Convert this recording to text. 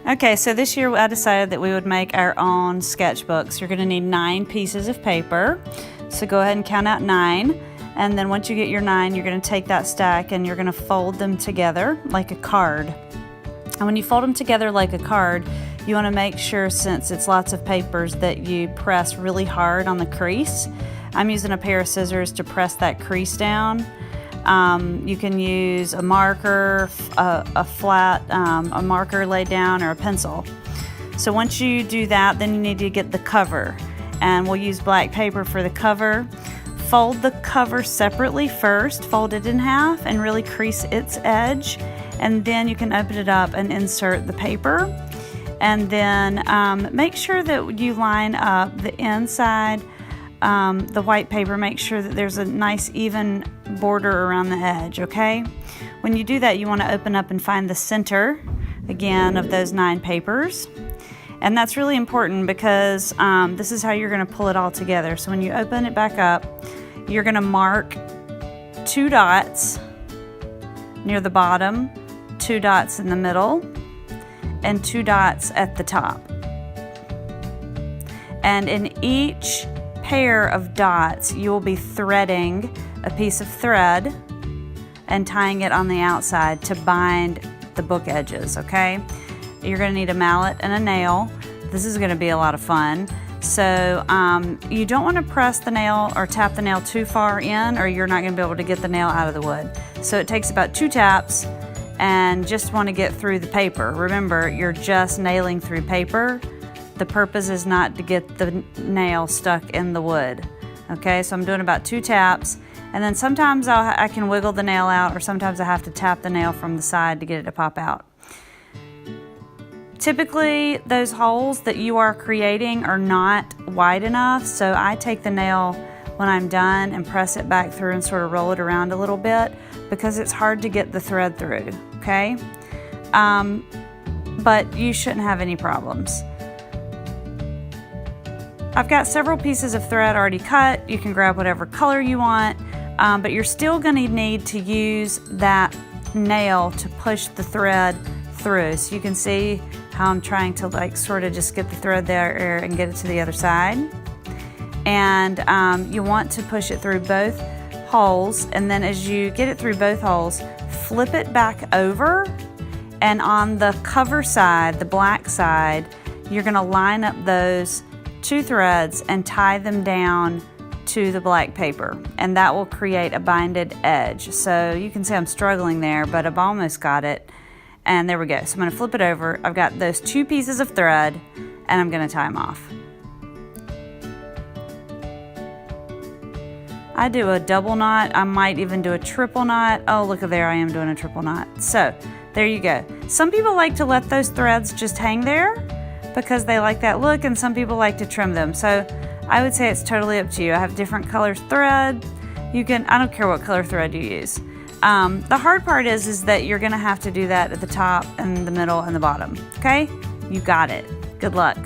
Okay, so this year I decided that we would make our own sketchbooks. You're going to need 9 pieces of paper. So go ahead and count out 9. And then once you get your 9, you're going to take that stack and you're going to fold them together like a card. And when you fold them together like a card, you want to make sure, since it's lots of papers, that you press really hard on the crease. I'm using a pair of scissors to press that crease down. You can use a marker, a marker laid down, or a pencil. So once you do that, then you need to get the cover. And we'll use black paper for the cover. Fold the cover separately first, fold it in half and really crease its edge. And then you can open it up and insert the paper. And then make sure that you line up the inside, the white paper, make sure that there's a nice even border around the edge, okay? When you do that, you want to open up and find the center, again, of those 9 papers. And that's really important because this is how you're going to pull it all together. So when you open it back up, you're going to mark 2 dots near the bottom, 2 dots in the middle, and 2 dots at the top. And in each pair of dots, you will be threading a piece of thread and tying it on the outside to bind the book edges, okay? You're going to need a mallet and a nail. This is going to be a lot of fun. So you don't want to press the nail or tap the nail too far in, or you're not going to be able to get the nail out of the wood. So it takes about 2 taps, and just want to get through the paper. Remember, you're just nailing through paper. The purpose is not to get the nail stuck in the wood. Okay, so I'm doing about 2 taps, and then sometimes I can wiggle the nail out, or sometimes I have to tap the nail from the side to get it to pop out. Typically, those holes that you are creating are not wide enough, so I take the nail when I'm done and press it back through and sort of roll it around a little bit because it's hard to get the thread through, okay? But you shouldn't have any problems. I've got several pieces of thread already cut. You can grab whatever color you want, but you're still going to need to use that nail to push the thread through. So you can see how I'm trying to sort of just get the thread there and get it to the other side. And you want to push it through both holes, and then as you get it through both holes, flip it back over, and on the cover side, the black side, you're going to line up those 2 threads and tie them down to the black paper, and that will create a binded edge. So you can see I'm struggling there, but I've almost got it. And there we go. So I'm going to flip it over. I've got those 2 pieces of thread, and I'm going to tie them off. I do a double knot. I might even do a triple knot. Oh, look at there, I am doing a triple knot. So there you go. Some people like to let those threads just hang there because they like that look, and some people like to trim them. So I would say it's totally up to you. I have different colors thread. I don't care what color thread you use. The hard part is that you're going to have to do that at the top and the middle and the bottom. Okay? You got it. Good luck.